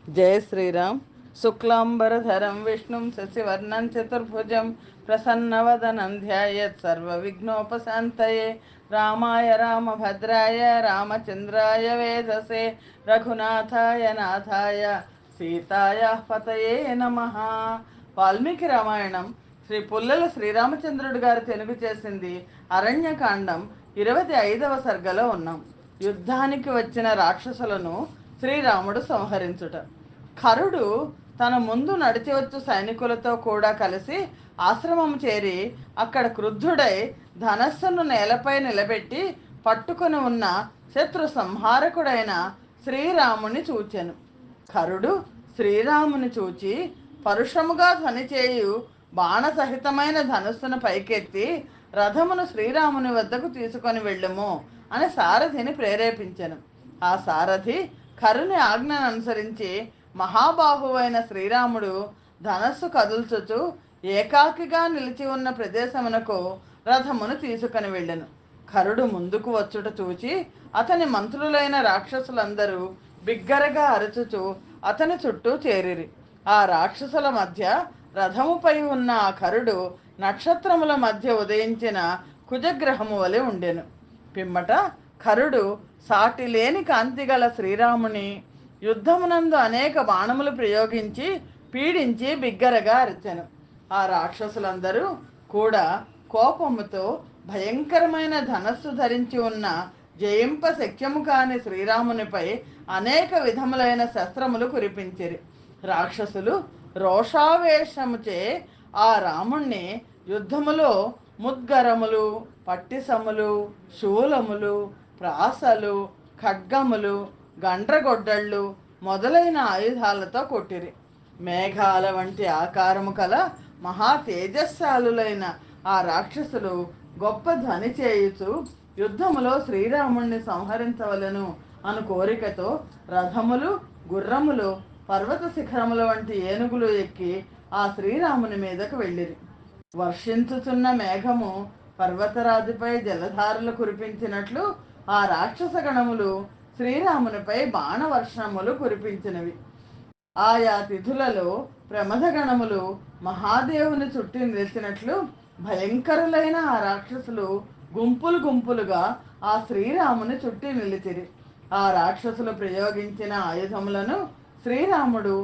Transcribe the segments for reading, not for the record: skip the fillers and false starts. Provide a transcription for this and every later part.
जय श्री राम। शुक्लांबरधरं विष्णुं शशिवर्णं चतुर्भुजं प्रसन्नवदनं ध्यायेत् सर्वविघ्नोपशान्तये। रामाय रामभद्राय रामचन्द्राय वेधसे रघुनाथाय नाथाय సీతాయాః పతయే నమః. వాల్మీకి రామాయణం శ్రీ పుల్లల శ్రీరామచంద్రుడు గారు తెలుగు చేసింది అరణ్యకాండం 25వ సర్గలో ఉన్నాం. యుద్ధానికి వచ్చిన రాక్షసులను శ్రీరాముడు సంహరించుట. ఖరుడు తన ముందు నడిచి వచ్చు సైనికులతో కూడా కలిసి ఆశ్రమం చేరి అక్కడ క్రుద్ధుడై ధనస్సును నేలపై నిలబెట్టి పట్టుకుని ఉన్న శత్రు సంహారకుడైన శ్రీరాముని చూచెను. ఖరుడు శ్రీరాముని చూచి పరుషముగా ధ్వని చేయు బాణసహితమైన ధనుస్సును పైకెత్తి రథమును శ్రీరాముని వద్దకు తీసుకొని వెళ్ళుము అని సారథిని ప్రేరేపించెను. ఆ సారథి ఖరుని ఆజ్ఞను అనుసరించి మహాబాహువైన శ్రీరాముడు ధనస్సు కదుల్చుచు ఏకాకిగా నిలిచి ఉన్న ప్రదేశమునకు రథమును తీసుకొని వెళ్ళెను. ఖరుడు ముందుకు వచ్చుట చూచి అతని మంత్రులైన రాక్షసులందరూ బిగ్గరగా అరచుచు అతని చుట్టూ చేరిరి. ఆ రాక్షసుల మధ్య రథముపై ఉన్న ఆ ఖరుడు నక్షత్రముల మధ్య ఉదయించిన కుజగ్రహము వలె ఉండెను. పిమ్మట ఖరుడు సాటిలేని కాంతిగల శ్రీరాముని యుద్ధమునందు అనేక బాణములు ప్రయోగించి పీడించి బిగ్గరగా అరిచెను. ఆ రాక్షసులందరూ కూడా కోపముతో భయంకరమైన ధనస్సు ధరించి ఉన్న జయింప శక్యము కాని శ్రీరామునిపై అనేక విధములైన శస్త్రములు కురిపించిరి. రాక్షసులు రోషావేశముచే ఆ రాముణ్ణి యుద్ధములో ముద్గరములు, పట్టిసములు, శూలములు, ప్రాసలు, ఖడ్గములు, గండ్రగొడ్డళ్ళు మొదలైన ఆయుధాలతో కొట్టిరి. మేఘాల వంటి ఆకారము కల మహా తేజస్శాలులైన ఆ రాక్షసులు గొప్ప ధ్వని చేయుచు యుద్ధములో శ్రీరాముణ్ణి సంహరించవలను అను కోరికతో రథములు, గుర్రములు, పర్వత శిఖరముల వంటి ఏనుగులు ఎక్కి ఆ శ్రీరాముని మీదకు వెళ్ళిరి. వర్షించుచున్న మేఘము పర్వతరాజుపై జలధారలు కురిపించినట్లు ఆ రాక్షస గణములు శ్రీరామునిపై బాణవర్షములు కురిపించినవి. ఆయా తిథులలో ప్రమథగణములు మహాదేవుని చుట్టి నిలిచినట్లు భయంకరులైన ఆ రాక్షసులు గుంపులు గుంపులుగా ఆ శ్రీరాముని చుట్టి నిలిచిరి. ఆ రాక్షసులు ప్రయోగించిన ఆయుధములను శ్రీరాముడు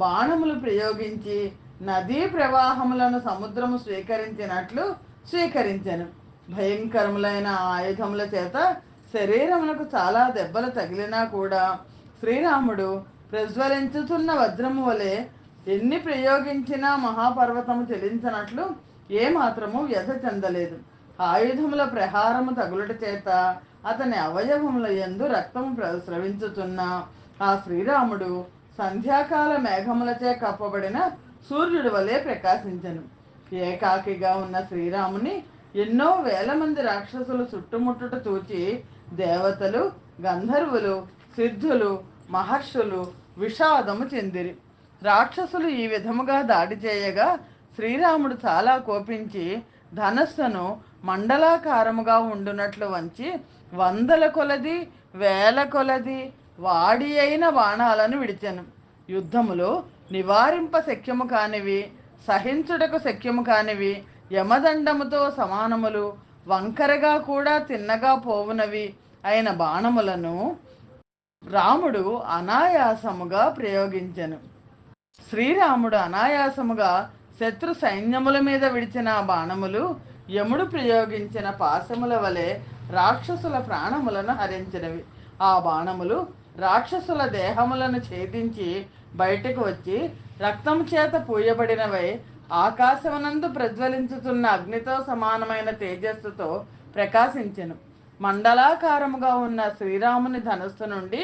బాణములు ప్రయోగించి నదీ ప్రవాహములను సముద్రము స్వీకరించినట్లు స్వీకరించెను. భయంకరములైన ఆయుధముల చేత శరీరమునకు చాలా దెబ్బలు తగిలినా కూడా శ్రీరాముడు ప్రజ్వలించుతున్న వజ్రము వలె ఎన్ని ప్రయోగించినా మహాపర్వతము చెలించినట్లు ఏమాత్రము వ్యధ చెందలేదు. ఆయుధముల ప్రహారము తగులుట చేత అతని అవయవముల యందు రక్తము స్రవించుతున్న ఆ శ్రీరాముడు సంధ్యాకాల మేఘములచే కప్పబడిన సూర్యుడి వలె ప్రకాశించెను. ఏకాకిగా ఉన్న శ్రీరాముని ఎన్నో వేల మంది రాక్షసులు చుట్టుముట్టుట చూచి దేవతలు, గంధర్వులు, సిద్ధులు, మహర్షులు విషాదము చెందిరి. రాక్షసులు ఈ విధముగా దాడి చేయగా శ్రీరాముడు చాలా కోపించి ధనస్సును మండలాకారముగా ఉండునట్లు వంచి వందల కొలది, వేల కొలది వాడి అయిన బాణాలను విడిచెను. యుద్ధములో నివారింప శక్యము కానివి, సహించుటకు శక్యము కానివి, యమదండముతో సమానములు, వంకరగా కూడా తిన్నగా పోవునవి అయిన బాణములను రాముడు అనాయాసముగా ప్రయోగించెను. శ్రీరాముడు అనాయాసముగా శత్రు సైన్యముల మీద విడిచిన బాణములు యముడు ప్రయోగించిన పాశముల వలె రాక్షసుల ప్రాణములను హరించినవి. ఆ బాణములు రాక్షసుల దేహములను ఛేదించి బయటకు వచ్చి రక్తము చేత పూయబడినవై ఆకాశమునందు ప్రజ్వలించుతున్న అగ్నితో సమానమైన తేజస్సుతో ప్రకాశించెను. మండలాకారముగా ఉన్న శ్రీరాముని ధనుస్సు నుండి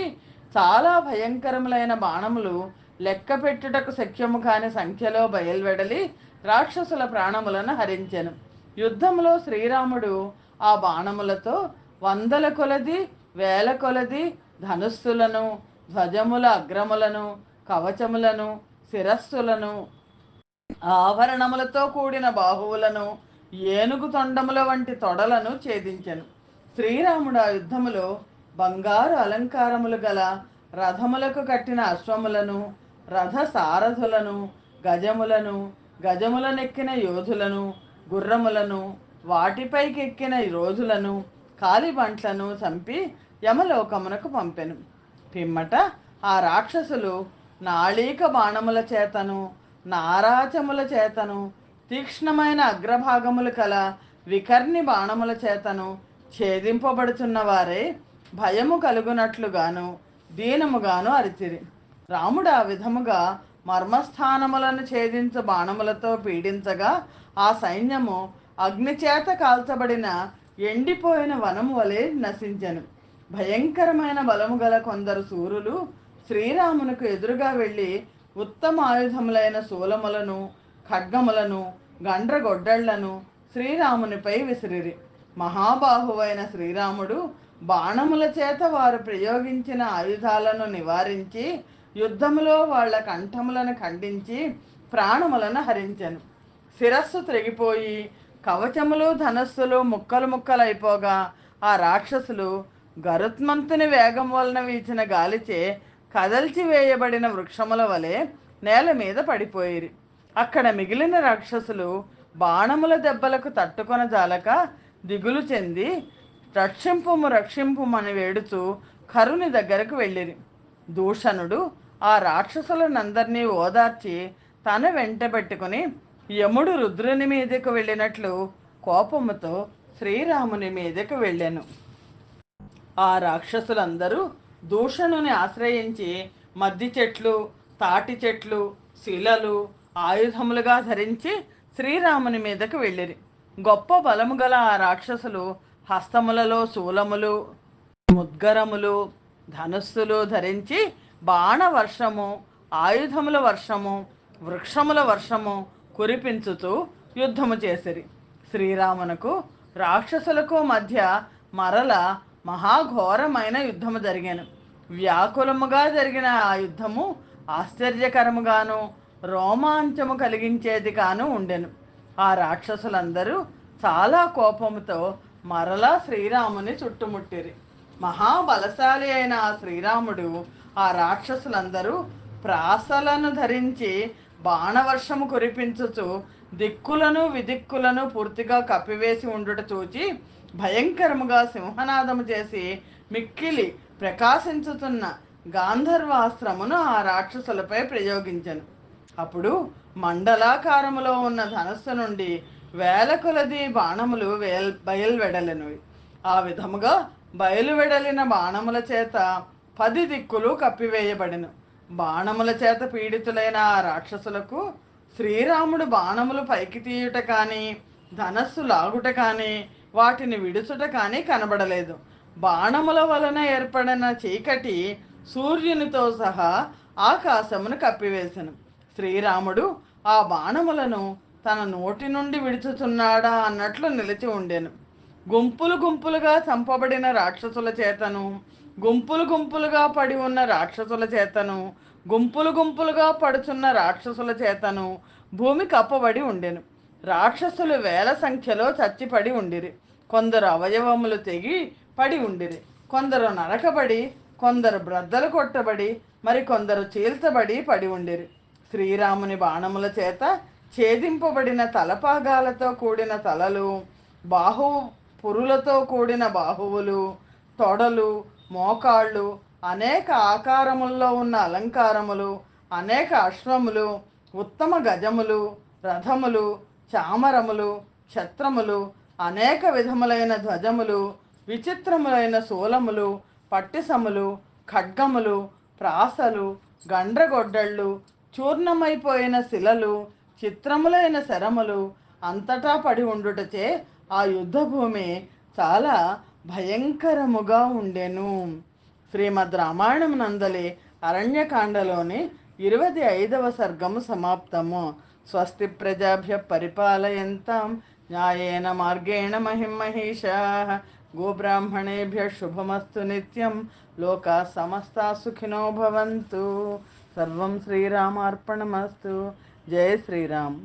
చాలా భయంకరములైన బాణములు లెక్క పెట్టుటకు శక్యము కాని సంఖ్యలో బయల్వెడలి రాక్షసుల ప్రాణములను హరించెను. యుద్ధములో శ్రీరాముడు ఆ బాణములతో వందల కొలది, వేల కొలది ధనుస్సులను, ధ్వజముల అగ్రములను, కవచములను, శిరస్సులను, ఆభరణములతో కూడిన బాహువులను, ఏనుగు తొండముల వంటి తొడలను ఛేదించెను. శ్రీరాముడు ఆ యుద్ధములో బంగారు అలంకారములు గల రథములకు కట్టిన అశ్వములను, రథ సారథులను, గజములను, గజములనెక్కిన యోధులను, గుర్రములను, వాటిపైకెక్కిన రోజులను, కాలిబంట్లను చంపి యమలోకమునకు పంపెను. పిమ్మట ఆ రాక్షసులు నాళీక బాణముల చేతను, నారాచముల చేతను, తీక్ష్ణమైన అగ్రభాగములు కల వికర్ణి బాణముల చేతను ఛేదింపబడుచున్న వారే భయము కలుగునట్లుగాను దీనముగాను అరిచిరి. రాముడు ఆ విధముగా మర్మస్థానములను ఛేదించు బాణములతో పీడించగా ఆ సైన్యము అగ్నిచేత కాల్చబడిన ఎండిపోయిన వనము వలె నశించెను. భయంకరమైన బలము గల కొందరు శూరులు శ్రీరామునకు ఎదురుగా వెళ్ళి ఉత్తమ ఆయుధములైన శూలములను, ఖడ్గములను, గండ్రగొడ్డళ్లను శ్రీరామునిపై విసిరిరి. మహాబాహువైన శ్రీరాముడు బాణముల చేత వారు ప్రయోగించిన ఆయుధాలను నివారించి యుద్ధములో వాళ్ళ కంఠములను ఖండించి ప్రాణములను హరించెను. శిరస్సు త్రెగిపోయి కవచములు, ధనస్సులు ముక్కలు ముక్కలైపోగా ఆ రాక్షసులు గరుత్మంతుని వేగం వలన వీచిన గాలిచే కదల్చి వేయబడిన వృక్షముల వలె నేల మీద పడిపోయిరి. అక్కడ మిగిలిన రాక్షసులు బాణముల దెబ్బలకు తట్టుకొనజాలక దిగులు చెంది రక్షింపుము రక్షింపుమని వేడుచు కరుని దగ్గరకు వెళ్ళిరి. దూషణుడు ఆ రాక్షసులనందరినీ ఓదార్చి తన వెంట పెట్టుకుని యముడు రుద్రుని మీదకు వెళ్ళినట్లు కోపముతో శ్రీరాముని మీదకు వెళ్ళెను. ఆ రాక్షసులందరూ దూషణుని ఆశ్రయించి మద్ది చెట్లు, తాటి చెట్లు, శిలలు ఆయుధములుగా ధరించి శ్రీరాముని మీదకు వెళ్ళిరి. గొప్ప బలము గల ఆ రాక్షసులు హస్తములలో శూలములు, ముద్గరములు, ధనుస్సులు ధరించి బాణవర్షము, ఆయుధముల వర్షము, వృక్షముల వర్షము కురిపించుతూ యుద్ధము చేసిరి. శ్రీరామునకు రాక్షసులకు మధ్య మరల మహాఘోరమైన యుద్ధము జరిగాను. వ్యాకులముగా జరిగిన ఆ యుద్ధము ఆశ్చర్యకరముగాను రోమాంచము కలిగించేది కాను ఉండెను. ఆ రాక్షసులందరూ చాలా కోపముతో మరలా శ్రీరాముని చుట్టుముట్టిరి. మహాబలశాలి అయిన ఆ శ్రీరాముడు ఆ రాక్షసులందరూ ప్రాసలను ధరించి బాణవర్షము కురిపించుచు దిక్కులను విదిక్కులను పూర్తిగా కప్పివేసి ఉండుట చూచి భయంకరముగా సింహనాదము చేసి మిక్కిలి ప్రకాశించుతున్న గాంధర్వాస్త్రమును ఆ రాక్షసులపై ప్రయోగించెను. అప్పుడు మండలాకారములో ఉన్న ధనస్సు నుండి వేల కొలది బాణములు బయలువెడలెను. ఆ విధముగా బయలువెడలిన బాణముల చేత 10 దిక్కులు కప్పివేయబడెను. బాణముల చేత పీడితులైన ఆ రాక్షసులకు శ్రీరాముడు బాణములు పైకి తీయుట కానీ, ధనస్సు లాగుట కానీ, వాటిని విడుచుట కానీ కనబడలేదు. బాణముల వలన ఏర్పడిన చీకటి సూర్యునితో సహా ఆకాశమును కప్పివేసెను. శ్రీరాముడు ఆ బాణములను తన నోటి నుండి విడుచుచున్నాడా అన్నట్లు నిలిచి ఉండెను. గుంపులు గుంపులుగా చంపబడిన రాక్షసుల చేతను, గుంపులు గుంపులుగా పడి ఉన్న రాక్షసుల చేతను, గుంపులు గుంపులుగా పడుచున్న రాక్షసుల చేతను భూమి కప్పబడి ఉండెను. రాక్షసులు వేల సంఖ్యలో చచ్చిపడి ఉండిరి. కొందరు అవయవములు తెగి పడి ఉండిరి. కొందరు నరకబడి, కొందరు బ్రద్దలు కొట్టబడి, మరికొందరు చీల్చబడి పడి ఉండిరి. శ్రీరాముని బాణముల చేత ఛేదింపబడిన తలపాగాలతో కూడిన తలలు, పురులతో కూడిన బాహువులు, తొడలు, మోకాళ్ళు, అనేక ఆకారముల్లో ఉన్న అలంకారములు, అనేక అశ్వములు, ఉత్తమ గజములు, రథములు, చామరములు, ఛత్రములు, అనేక విధములైన ధ్వజములు, విచిత్రములైన శూలములు, పట్టిసములు, ఖడ్గములు, ప్రాసలు, గండ్రగొడ్డళ్ళు, చూర్ణమైపోయిన శిలలు, చిత్రములైన శరములు అంతటా పడి ఉండుటచే ఆ యుద్ధభూమి చాలా భయంకరముగా ఉండెను. శ్రీమద్ రామాయణం నందలి అరణ్యకాండలోని 25వ సర్గము సమాప్తము. స్వస్తి ప్రజాభ్య పరిపాలయంతాం న్యాయేన మార్గేణ మహిం మహిషాః. గోబ్రాహ్మణేభ్య శుభమస్తు నిత్యం. లోకా సమస్తా సుఖినో భవంతు. సర్వం శ్రీరామార్పణమస్తు. జయ శ్రీరామ్.